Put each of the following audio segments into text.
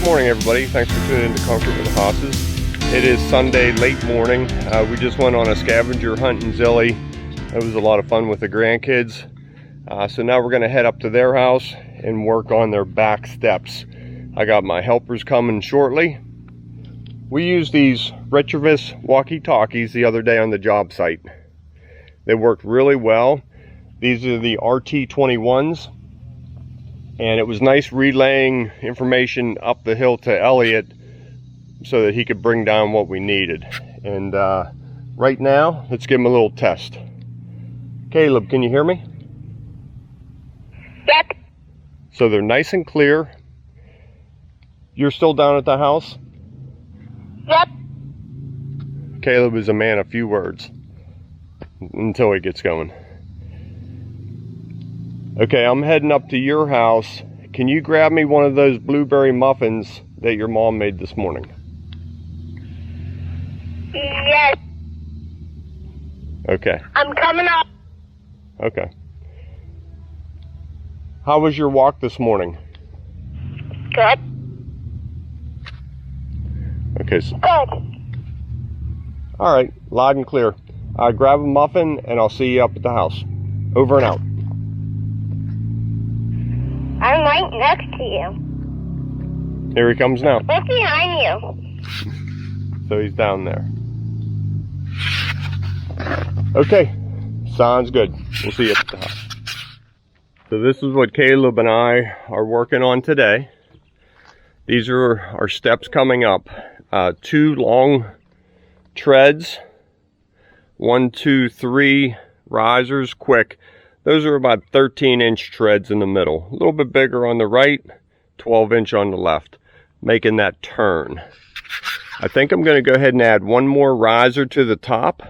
Good morning, everybody. Thanks for tuning in to Concrete with the Hosses. It is Sunday late morning. We just went on a scavenger hunt in Zilly. It was a lot of fun with the grandkids. So now we're going to head up to their house and work on their back steps. I got my helpers coming shortly. We used these Retrovis walkie-talkies the other day on the job site. They worked really well. These are the RT21s. And it was nice relaying information up the hill to Elliot so that he could bring down what we needed. And right now, let's give him a little test. Caleb, can you hear me? Yep. So they're nice and clear. You're still down at the house? Yep. Caleb is a man of few words until he gets going. Okay, I'm heading up to your house. Can you grab me one of those blueberry muffins that your mom made this morning? Yes. Okay. I'm coming up. Okay. How was your walk this morning? Good. Okay. So, Good. all right, loud and clear. Grab a muffin and I'll see you up at the house. Over and out. I'm right next to you. Here he comes now. Look behind you. So he's down there. Okay, sounds good. We'll see you at the house. So this is what Caleb and I are working on today. These are our steps coming up. 2 long treads, 1, 2, 3 risers, quick. Those are about 13-inch treads in the middle. A little bit bigger on the right, 12-inch on the left, making that turn. I think I'm going to go ahead and add 1 more riser to the top.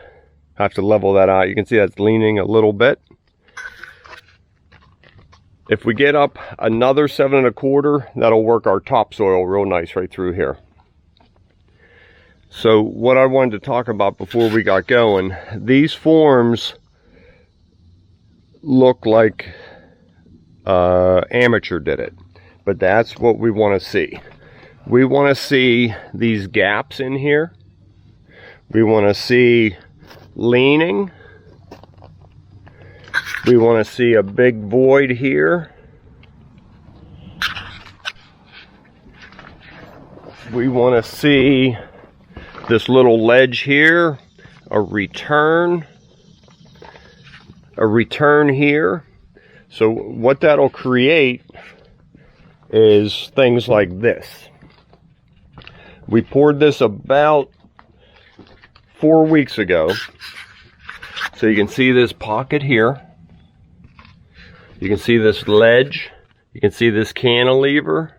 I have to level that out. You can see that's leaning a little bit. If we get up another 7 1/4, that'll work our topsoil real nice right through here. So what I wanted to talk about before we got going, these forms look like amateur did it, but that's what we want to see. We want to see these gaps in here. We want to see leaning. We want to see a big void here. We want to see this little ledge here, a return here. So what that'll create is things like this. We poured this about 4 weeks ago. So you can see this pocket here. You can see this ledge. You can see this cantilever.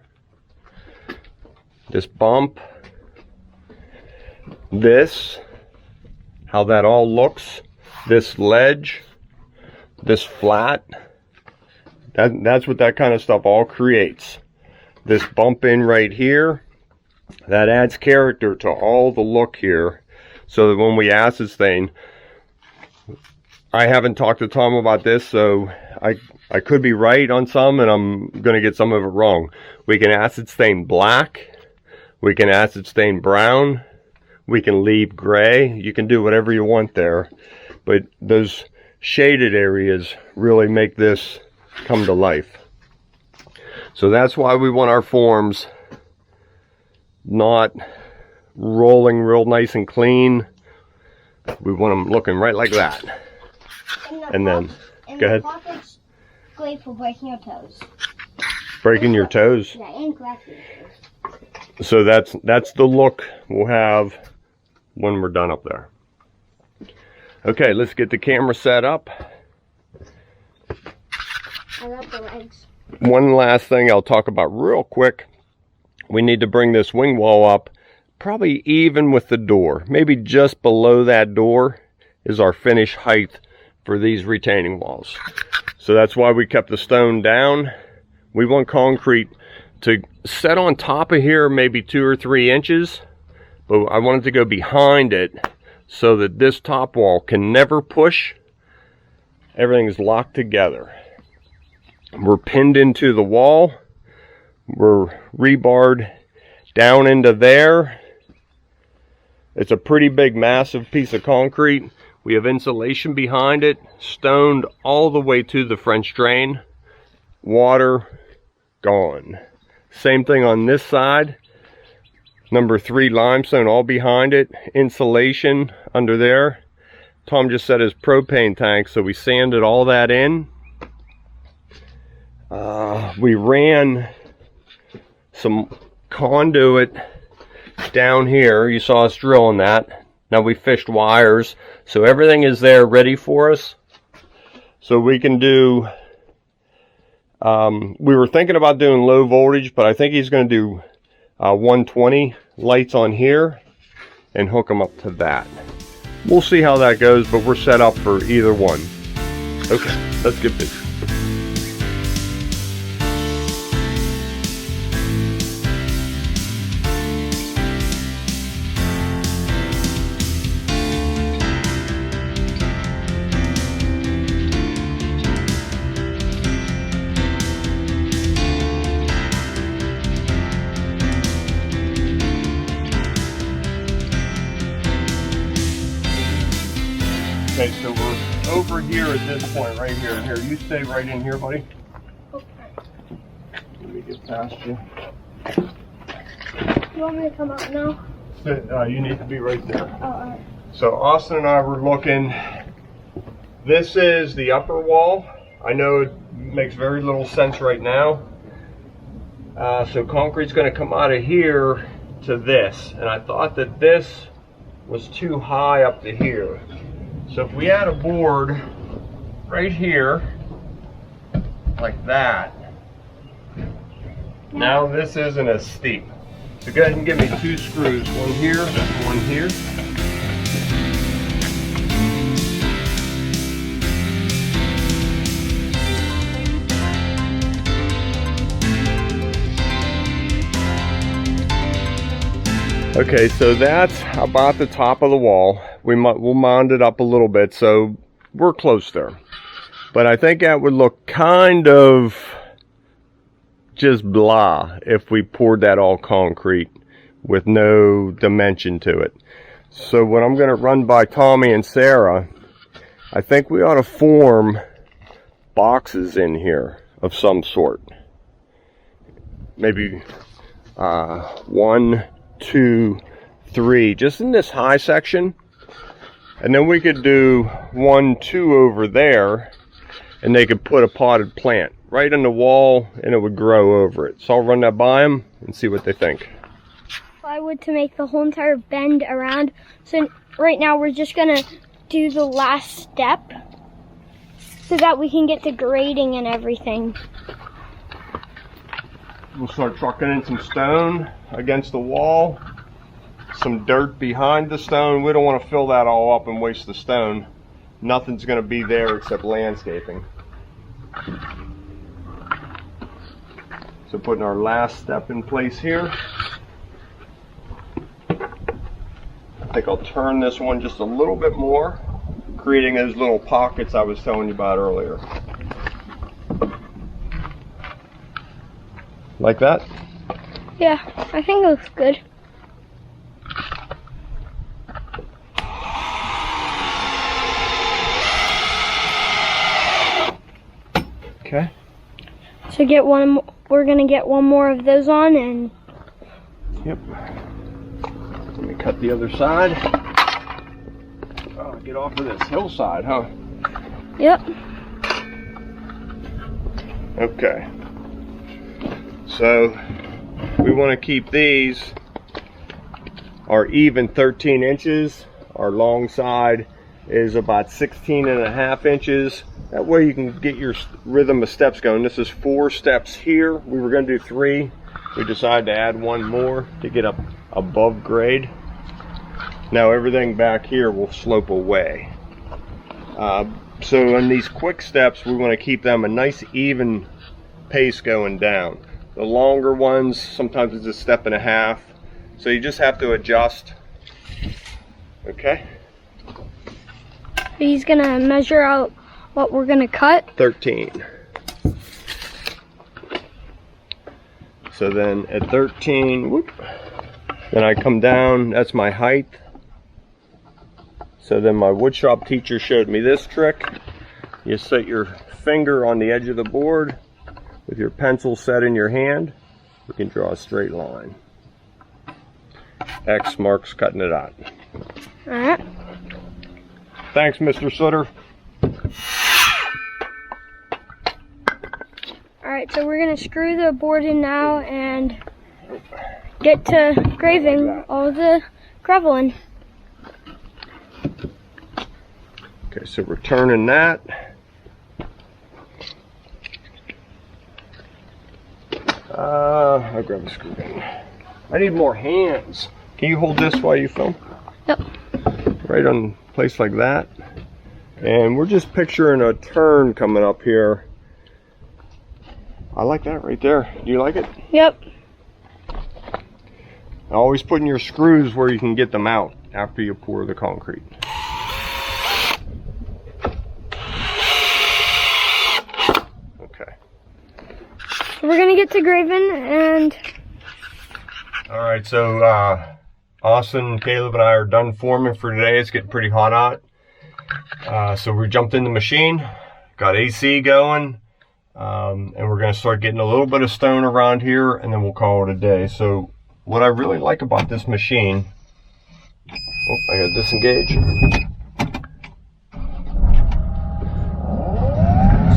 This bump. This. How that all looks. This ledge. This flat, that's what that kind of stuff all creates. This bump in right here, that adds character to all the look here, so that when we acid stain, I haven't talked to Tom about this, so I could be right on some and I'm going to get some of it wrong. We can acid stain black, we can acid stain brown, we can leave gray, you can do whatever you want there, but those shaded areas really make this come to life. So that's why we want our forms not rolling real nice and clean. We want them looking right like that. And then, go ahead. Pocket's great for breaking your toes. Breaking your toes? Yeah, and cracking your toes. So that's the look we'll have when we're done up there. Okay, let's get the camera set up. I love the legs. One last thing I'll talk about real quick. We need to bring this wing wall up probably even with the door. Maybe just below that door is our finish height for these retaining walls. So that's why we kept the stone down. We want concrete to set on top of here maybe 2 or 3 inches, but I want it to go behind it so that this top wall can never push. Everything is locked together. We're pinned into the wall. We're rebarred down into there. It's a pretty big, massive piece of concrete. We have insulation behind it, stoned all the way to the French drain. Water gone. Same thing on this side. Number 3 limestone all behind it. Insulation under there. Tom just set his propane tank, so we sanded all that in. We ran some conduit down here. You saw us drilling that. Now we fished wires, so everything is there ready for us. So we can do, we were thinking about doing low voltage, but I think he's going to do 120 lights on here and hook them up to that. We'll see how that goes, but we're set up for either one. Okay, let's get busy. Okay, so we're over here at this point right here. Here, you stay right in here, buddy. Okay. Let me get past you. You want me to come out now? You need to be right there. Oh, alright. So Austin and I were looking. This is the upper wall. I know it makes very little sense right now. So concrete's going to come out of here to this. And I thought that this was too high up to here. So if we had a board right here, like that, now this isn't as steep. So go ahead and give me 2 screws, one here, one here. Okay, so that's about the top of the wall. We'll mound it up a little bit, so we're close there. But I think that would look kind of just blah if we poured that all concrete with no dimension to it. So what I'm going to run by Tommy and Sarah, I think we ought to form boxes in here of some sort. Maybe 1, 2, 3, just in this high section. And then we could do 1, 2 over there, and they could put a potted plant right on the wall, and it would grow over it. So I'll run that by them and see what they think. Plywood to make the whole entire bend around. So right now we're just gonna do the last step so that we can get to grading and everything. We'll start trucking in some stone against the wall, some dirt behind the stone. We don't want to fill that all up and waste the stone. Nothing's going to be there except landscaping. So putting our last step in place here. I think I'll turn this one just a little bit more, creating those little pockets I was telling you about earlier. Like that? Yeah, I think it looks good. Okay. So we're gonna get one more of those on, and Yep. Let me cut the other side. Oh, get off of this hillside, huh? yep. Okay. So we want to keep these our even 13 inches. Our long side is about 16.5 inches. That way you can get your rhythm of steps going. This is 4 steps here. We were going to do 3. We decided to add 1 more to get up above grade. Now everything back here will slope away. So in these quick steps, we want to keep them a nice even pace going down. The longer ones, sometimes it's 1.5 steps. So you just have to adjust. Okay? He's gonna measure out what we're gonna cut. 13. So then at 13, whoop, Then I come down, that's my height. So then my woodshop teacher showed me this trick. You set your finger on the edge of the board with your pencil set in your hand. You can draw a straight line. X marks cutting it out. Alright. Thanks, Mr. Sutter. Alright, so we're going to screw the board in now and get to graving all the gravel in. Okay, so we're turning that. I'll grab a screw gun. I need more hands. Can you hold this while you film? Yep. Right on place like that. And we're just picturing a turn coming up here. I like that right there. Do you like it? Yep. Always putting your screws where you can get them out after you pour the concrete. Okay. So we're gonna get to graving and... Alright, so Austin, Caleb, and I are done forming for today. It's getting pretty hot out. So we jumped in the machine, got AC going, and we're gonna start getting a little bit of stone around here, and then we'll call it a day. So what I really like about this machine, oh, I gotta disengage.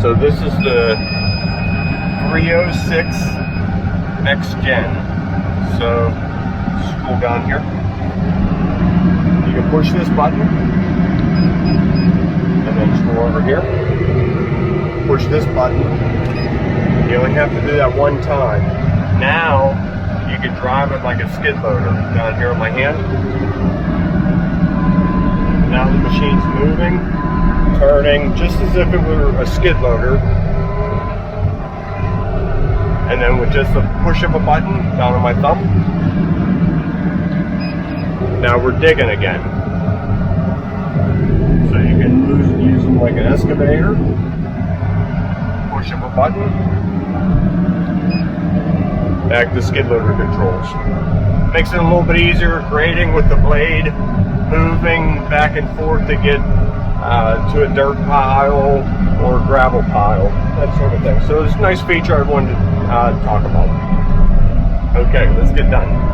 So this is the 306 Next Gen. So scroll down here. You can push this button, and then scroll over here. Push this button. You only have to do that one time. Now you can drive it like a skid loader. Down here on my hand. Now the machine's moving, turning, just as if it were a skid loader. And then with just the push of a button down on my thumb, now we're digging again. So you can use them like an excavator. Push of a button. Back to skid loader controls. Makes it a little bit easier grading with the blade moving back and forth to get to a dirt pile or a gravel pile, that sort of thing. So it's a nice feature I wanted to talk about. Okay, let's get done.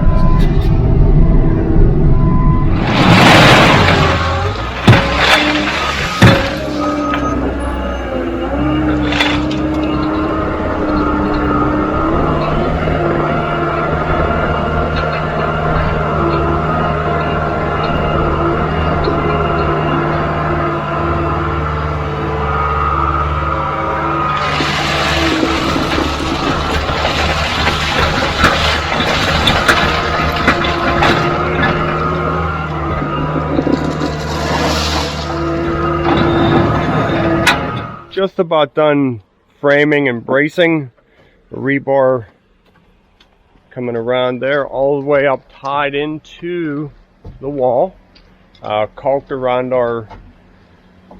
Just about done framing and bracing. The rebar coming around there all the way up, tied into the wall, caulked around our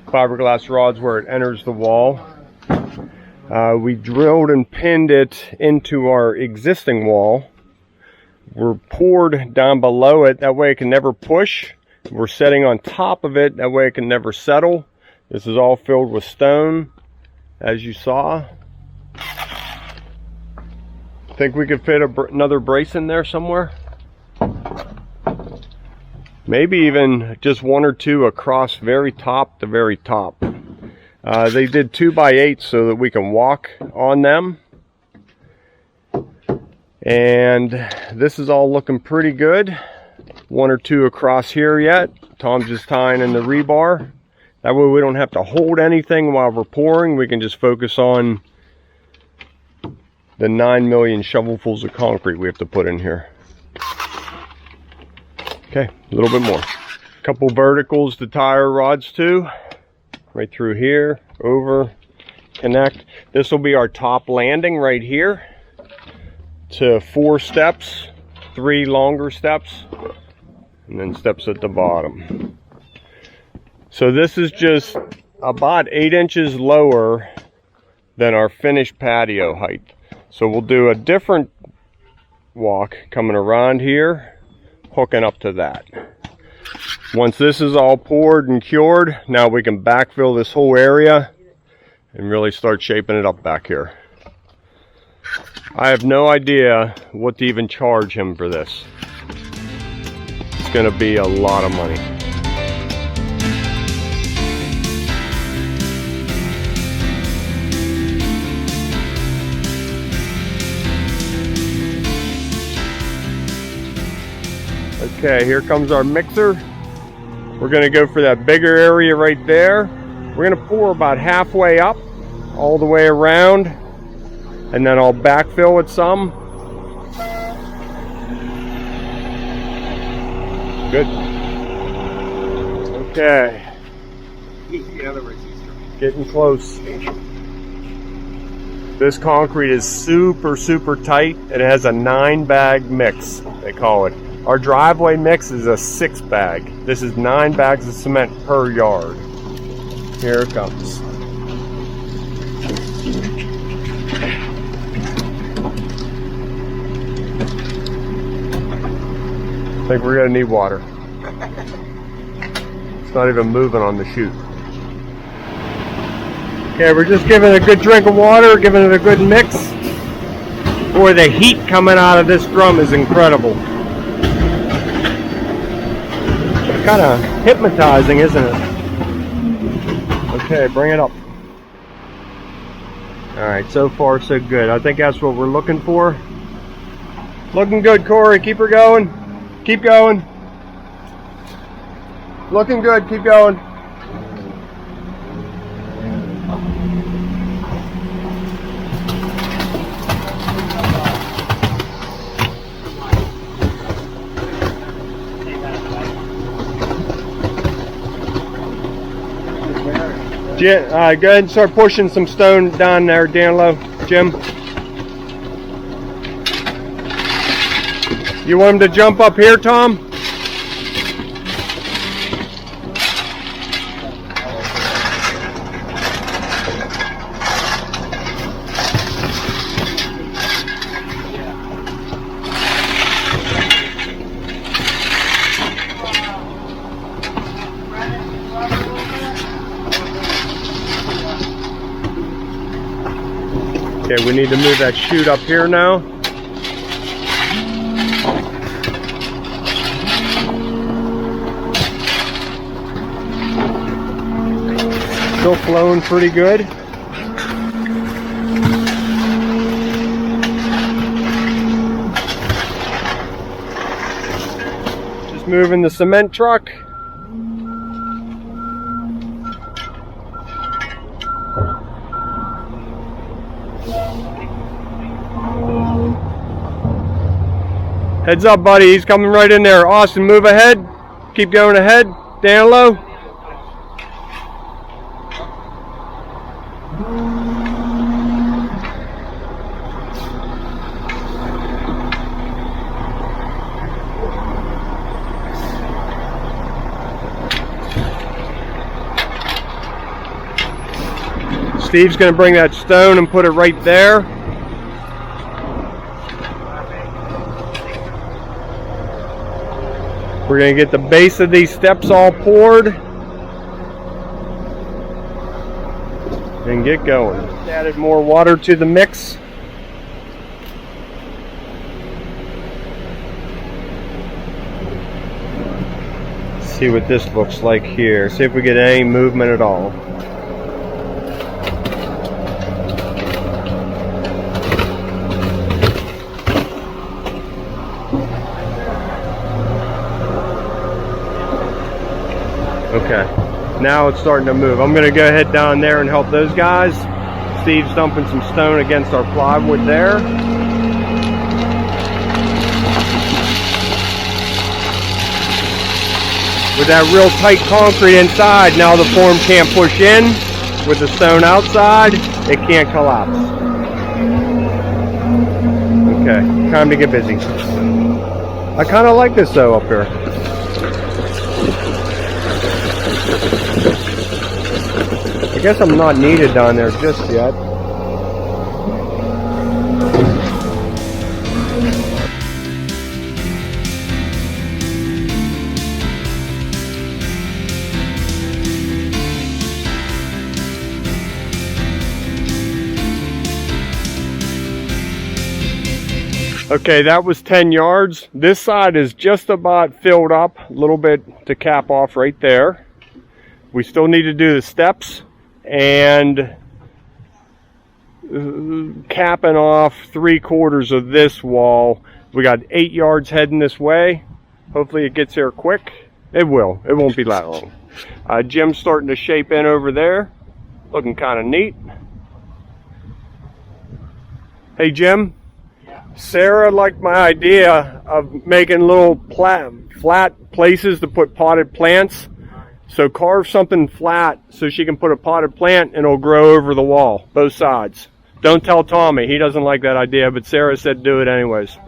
fiberglass rods where it enters the wall. We drilled and pinned it into our existing wall. We're poured down below it, that way it can never push. We're setting on top of it, that way it can never settle. This is all filled with stone, as you saw. Think we could fit another brace in there somewhere? Maybe even just one or two across very top to very top. They did 2x8 so that we can walk on them. And this is all looking pretty good. One or two across here yet. Tom's just tying in the rebar. That way we don't have to hold anything while we're pouring. We can just focus on the 9 million shovelfuls of concrete we have to put in here. Okay, a little bit more. A couple verticals to tie our rods to. Right through here, over, connect. This will be our top landing right here. To 4 steps, 3 longer steps, and then steps at the bottom. So this is just about 8 inches lower than our finished patio height. So we'll do a different walk coming around here, hooking up to that. Once this is all poured and cured, now we can backfill this whole area and really start shaping it up back here. I have no idea what to even charge him for this. It's going to be a lot of money. Okay, here comes our mixer. We're going to go for that bigger area right there. We're going to pour about halfway up, all the way around, and then I'll backfill with some. Good. Okay. Getting close. This concrete is super, super tight. It has a 9-bag mix, they call it. Our driveway mix is a 6-bag. This is 9 bags of cement per yard. Here it comes. I think we're gonna need water. It's not even moving on the chute. Okay, we're just giving it a good drink of water, giving it a good mix. Boy, the heat coming out of this drum is incredible. Kind of hypnotizing, isn't it? Okay, bring it up. Alright, so far so good. I think that's what we're looking for. Looking good, Corey. Keep her going. Keep going. Looking good. Keep going. Go ahead and start pushing some stone down there, down low, Jim. You want him to jump up here, Tom? Okay, we need to move that chute up here now. Still flowing pretty good. Just moving the cement truck. Heads up, buddy. He's coming right in there. Austin, move ahead. Keep going ahead. Down low. Steve's going to bring that stone and put it right there. We're going to get the base of these steps all poured and get going. Added more water to the mix. See what this looks like here. See if we get any movement at all. Okay, now it's starting to move. I'm going to go ahead down there and help those guys. Steve's dumping some stone against our plywood there. With that real tight concrete inside, now the form can't push in. With the stone outside, it can't collapse. Okay, time to get busy. I kind of like this though up here. I guess I'm not needed down there just yet. Okay, that was 10 yards. This side is just about filled up, a little bit to cap off right there. We still need to do the steps and capping off 3/4 of this wall. We got 8 yards heading this way. Hopefully it gets here quick. It will. It won't be that long. Jim's starting to shape in over there. Looking kind of neat. Hey, Jim. Sarah liked my idea of making little flat places to put potted plants. So carve something flat so she can put a potted plant and it'll grow over the wall, both sides. Don't tell Tommy, he doesn't like that idea, but Sarah said do it anyways.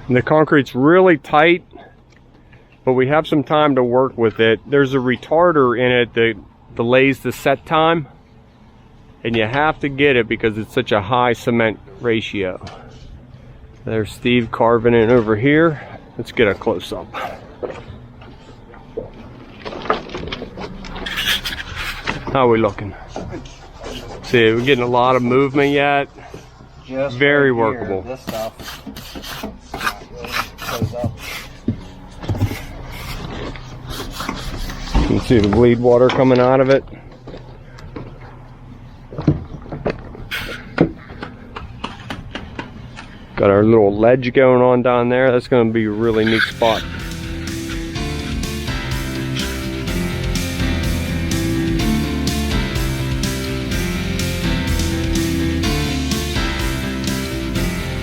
And the concrete's really tight, but we have some time to work with it. There's a retarder in it that delays the set time. And you have to get it because it's such a high cement ratio. There's Steve carving it over here. Let's get a close-up. How are we looking? See, we're getting a lot of movement yet. Just very right here, workable. this stuff not really close up. You can see the bleed water coming out of it. Got our little ledge going on down there. That's going to be a really neat spot.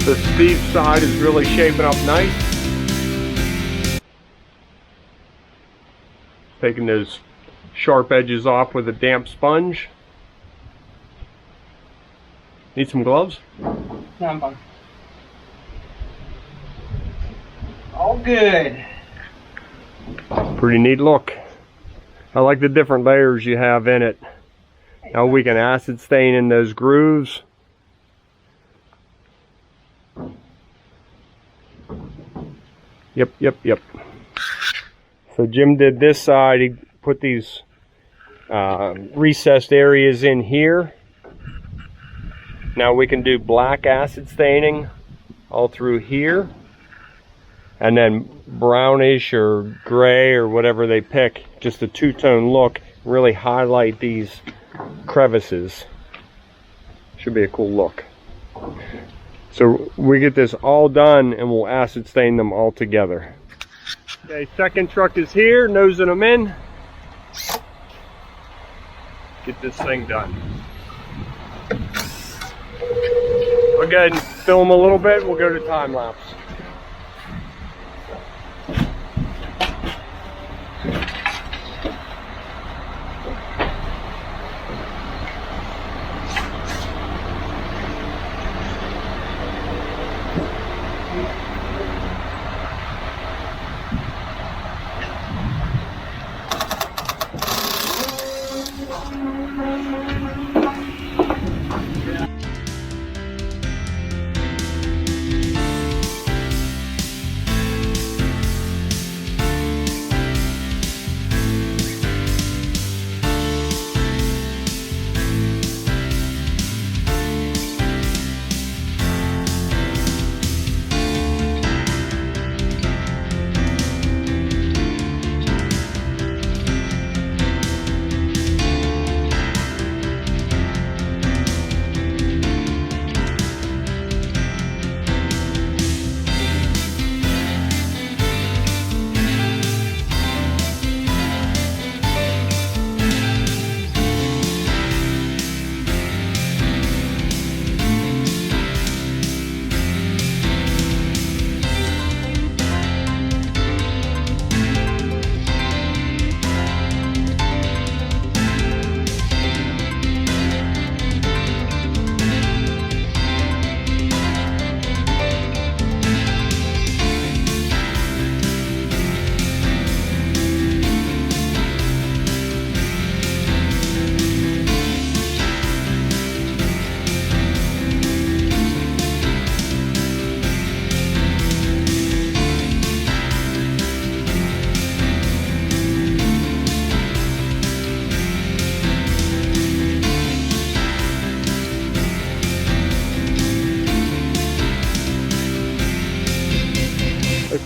The steep side is really shaping up nice. Taking those sharp edges off with a damp sponge. Need some gloves? No, I'm fine. All good. Pretty neat look. I like the different layers you have in it. Now we can acid stain in those grooves. Yep. So Jim did this side. He put these recessed areas in here. Now we can do black acid staining all through here. And then brownish or gray or whatever they pick, just a two-tone look, really highlight these crevices. Should be a cool look. So we get this all done and we'll acid stain them all together. Okay, second truck is here, nosing them in. Get this thing done. We'll go ahead and film a little bit, we'll go to time-lapse.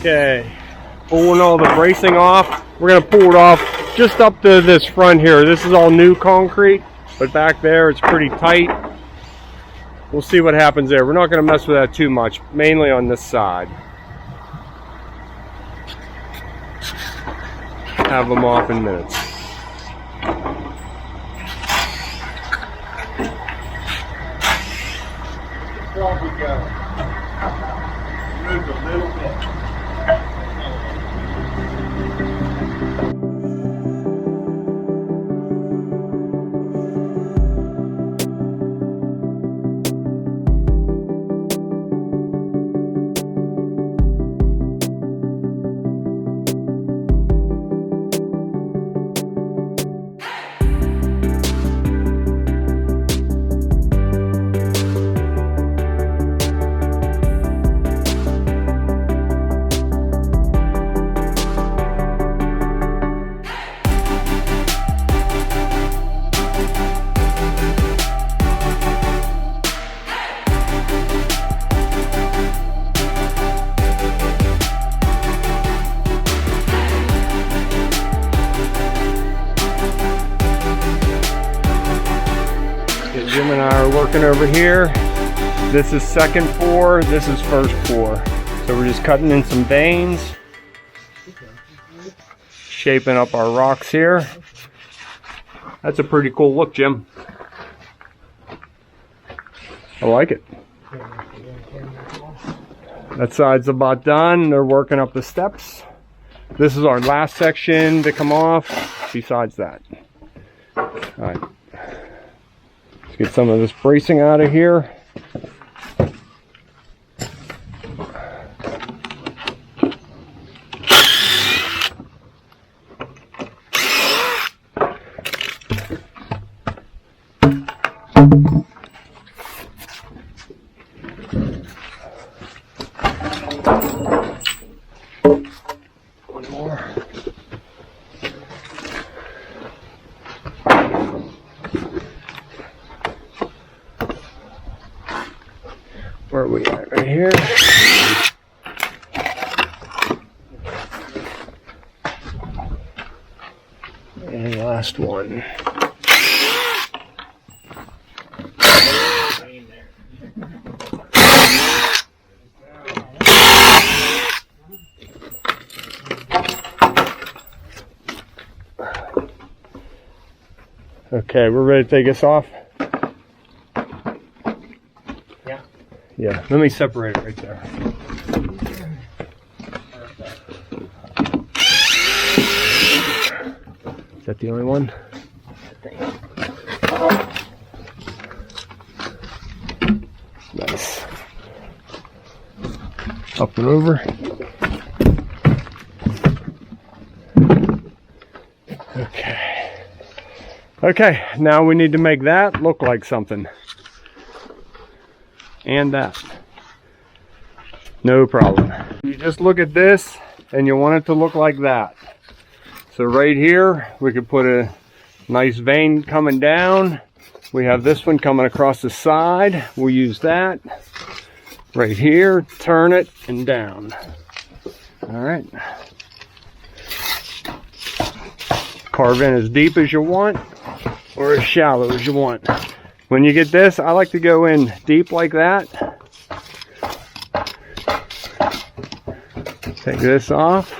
Okay, pulling all the bracing off. We're gonna pull it off just up to this front here. This is all new concrete, but back there it's pretty tight. We'll see what happens there. We're not gonna mess with that too much, mainly on this side. Have them off in minutes. Probably go. Moved a little bit. Jim and I are working over here. This is second pour, this is first pour. So we're just cutting in some veins, shaping up our rocks here. That's a pretty cool look, Jim. I like it. That side's about done. They're working up the steps. This is our last section to come off, besides that. All right. Get some of this bracing out of here. One more. Where are we at? Right here. And last one. Okay, we're ready to take this off. Yeah, let me separate it right there. Is that the only one? Nice. Up and over. Okay. Okay, now we need to make that look like something. And that. No problem. You just look at this and you want it to look like that. So right here we could put a nice vein coming down. We have this one coming across the side. We'll use that. Right here, turn it and down. All right. Carve in as deep as you want or as shallow as you want. When you get this, I like to go in deep like that. Take this off.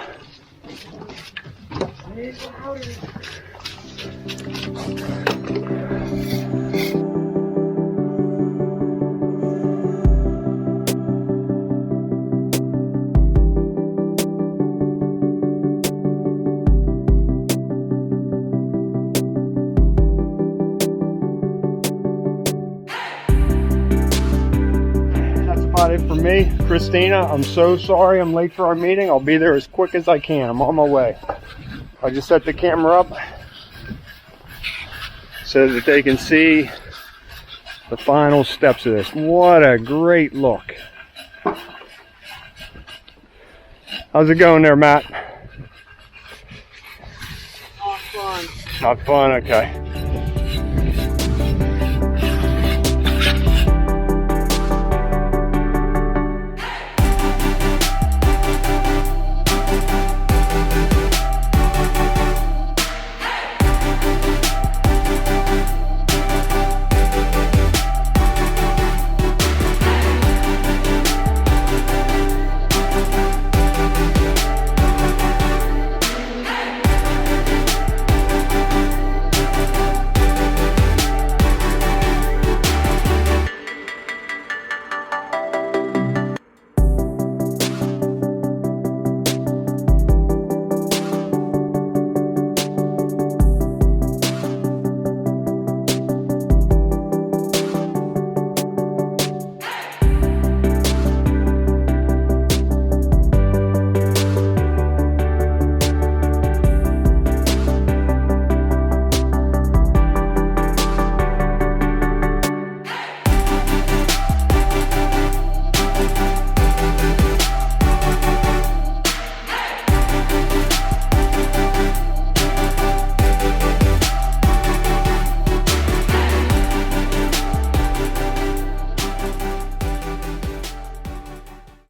It for me. Christina, I'm so sorry I'm late for our meeting. I'll be there as quick as I can. I'm on my way. I just set the camera up so that they can see the final steps of this. What a great look. How's it going there, Matt? Not fun. Not fun, okay.